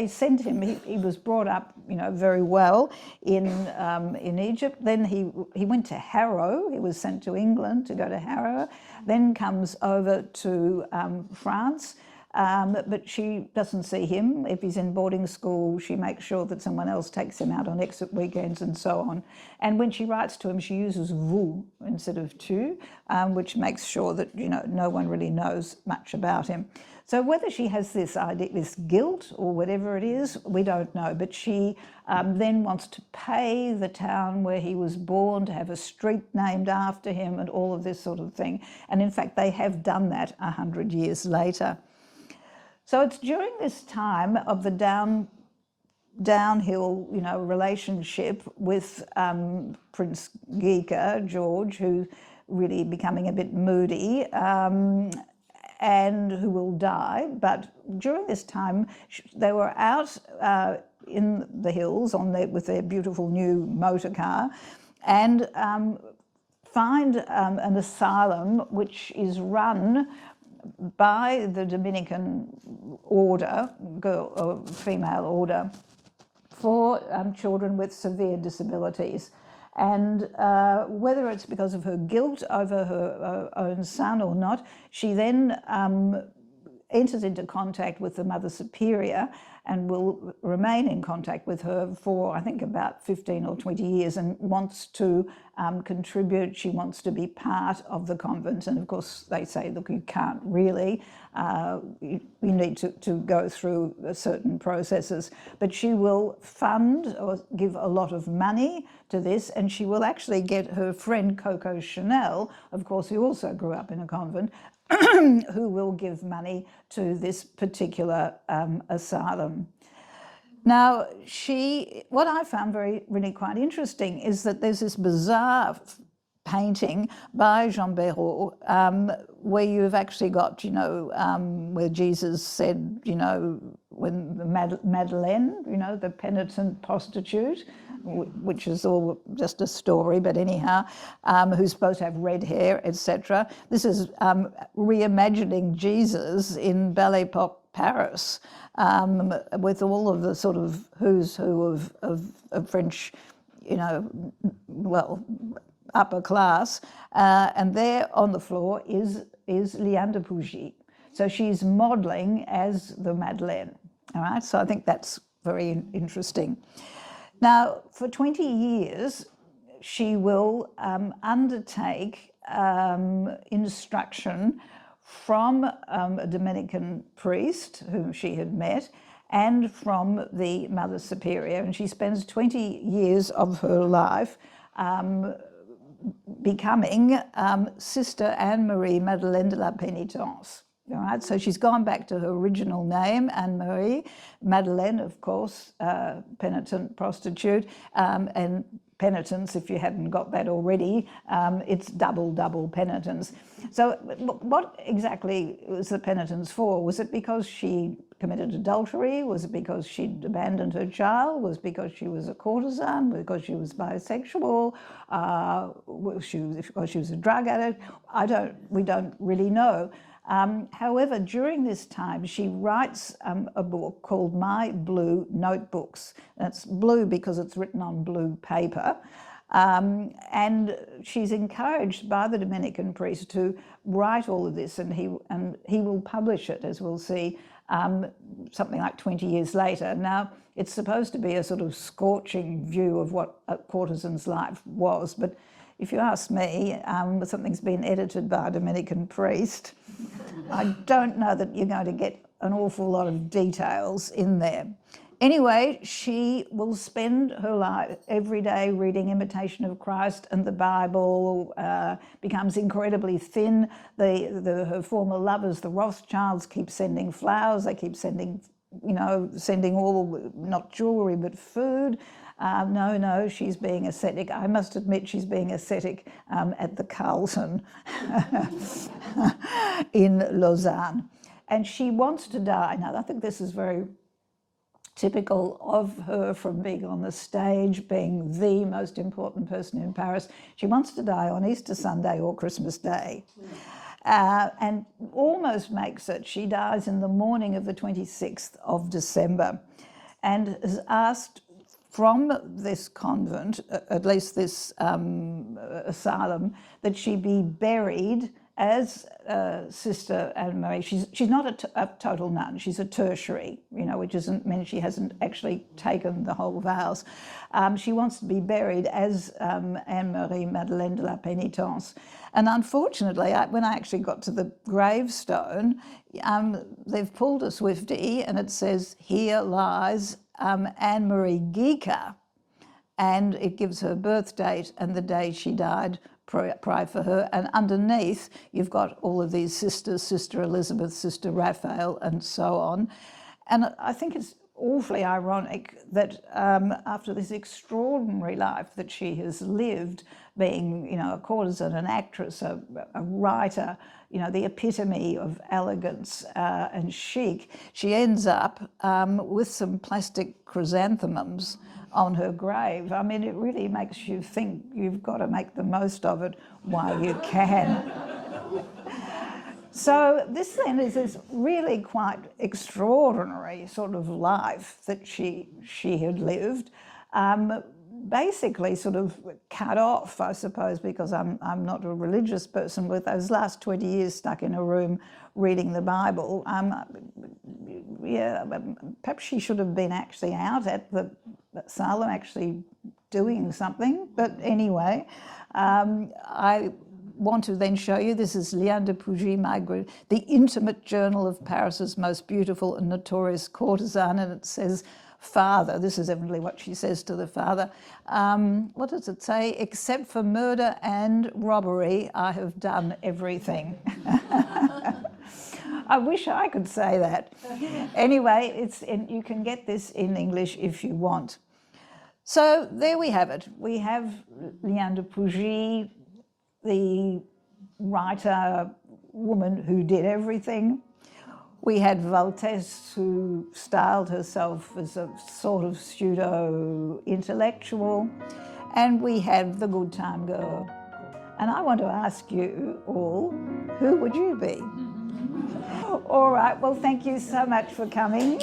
sent him. He was brought up, very well in Egypt. Then he went to Harrow. He was sent to England to go to Harrow. Then comes over to France. But she doesn't see him. If he's in boarding school, she makes sure that someone else takes him out on exit weekends and so on. And when she writes to him, she uses vous instead of tu, which makes sure that, no one really knows much about him. So whether she has this idea, this guilt or whatever it is, we don't know. But she then wants to pay the town where he was born to have a street named after him and all of this sort of thing. And in fact, they have done that 100 years later. So it's during this time of the downhill, relationship with Prince Ghika, George, who's really becoming a bit moody and who will die. But during this time, they were out in the hills with their beautiful new motor car and find an asylum which is run by the Dominican order, female order, for children with severe disabilities. And whether it's because of her guilt over her own son or not, she then enters into contact with the Mother Superior and will remain in contact with her for, I think, about 15 or 20 years and wants to contribute. She wants to be part of the convent. And of course, they say, look, you can't really. You need to go through certain processes. But she will fund or give a lot of money to this, and she will actually get her friend Coco Chanel, of course, who also grew up in a convent, who will give money to this particular asylum. Now, what I found really quite interesting is that there's this bizarre painting by Jean Béraud where you've actually got, where Jesus said, when the Madeleine, the penitent prostitute, which is all just a story, but anyhow, who's supposed to have red hair, etc. This is reimagining Jesus in Belle Epoque Paris, with all of the sort of who's who of French, upper class, and there on the floor is Liane de Pougy. So she's modelling as the Madeleine, all right? So I think that's very interesting. Now, for 20 years, she will undertake instruction from a Dominican priest whom she had met, and from the Mother Superior. And she spends 20 years of her life becoming Sister Anne-Marie Madeleine de la Pénitence. All right, so she's gone back to her original name, Anne-Marie. Madeleine, of course, penitent prostitute, and penitence, if you hadn't got that already, it's double penitence. So what exactly was the penitence for? Was it because she committed adultery? Was it because she'd abandoned her child? Was it because she was a courtesan? Because she was bisexual? Because she was a drug addict? We don't really know. However, during this time, she writes a book called My Blue Notebooks. That's blue because it's written on blue paper. And she's encouraged by the Dominican priest to write all of this, and he will publish it, as we'll see, something like 20 years later. Now, it's supposed to be a sort of scorching view of what a courtesan's life was, but if you ask me, something's been edited by a Dominican priest. I don't know that you're going to get an awful lot of details in there. Anyway, she will spend her life every day reading Imitation of Christ and the Bible, becomes incredibly thin. Her former lovers, the Rothschilds, keep sending flowers. They keep sending all, not jewellery, but food. No, she's being ascetic. I must admit she's being ascetic at the Carlton in Lausanne. And she wants to die. Now, I think this is very typical of her from being on the stage, being the most important person in Paris. She wants to die on Easter Sunday or Christmas Day. And almost makes it. She dies in the morning of the 26th of December and is asked from this convent, at least this asylum, that she be buried as Sister Anne-Marie. She's not a total nun, she's a tertiary, which means she hasn't actually taken the whole vows. She wants to be buried as Anne-Marie Madeleine de la Pénitence. And unfortunately, when I actually got to the gravestone, they've pulled a Swiftie and it says, "Here lies Anne-Marie Ghika," and it gives her birth date and the day she died. Pray for her. And underneath, you've got all of these sisters, Sister Elizabeth, Sister Raphael, and so on. And I think it's awfully ironic that after this extraordinary life that she has lived, being, a courtesan, an actress, a writer, the epitome of elegance and chic, she ends up with some plastic chrysanthemums on her grave. I mean, it really makes you think you've got to make the most of it while you can. So this then is this really quite extraordinary sort of life that she had lived, basically sort of cut off, I suppose, because I'm not a religious person, with those last 20 years stuck in a room reading the Bible. Perhaps she should have been actually out at the asylum actually doing something. But anyway, I want to then show you, this is Liane de Pougy, the intimate journal of Paris's most beautiful and notorious courtesan, and it says, "Father," this is evidently what she says to the father, what does it say? "Except for murder and robbery, I have done everything." I wish I could say that. Anyway, you can get this in English if you want. So there we have it. We have Liane de Pougy, the writer woman who did everything. We had Valtesse, who styled herself as a sort of pseudo-intellectual. And we had the good time girl. And I want to ask you all, who would you be? All right, well, thank you so much for coming.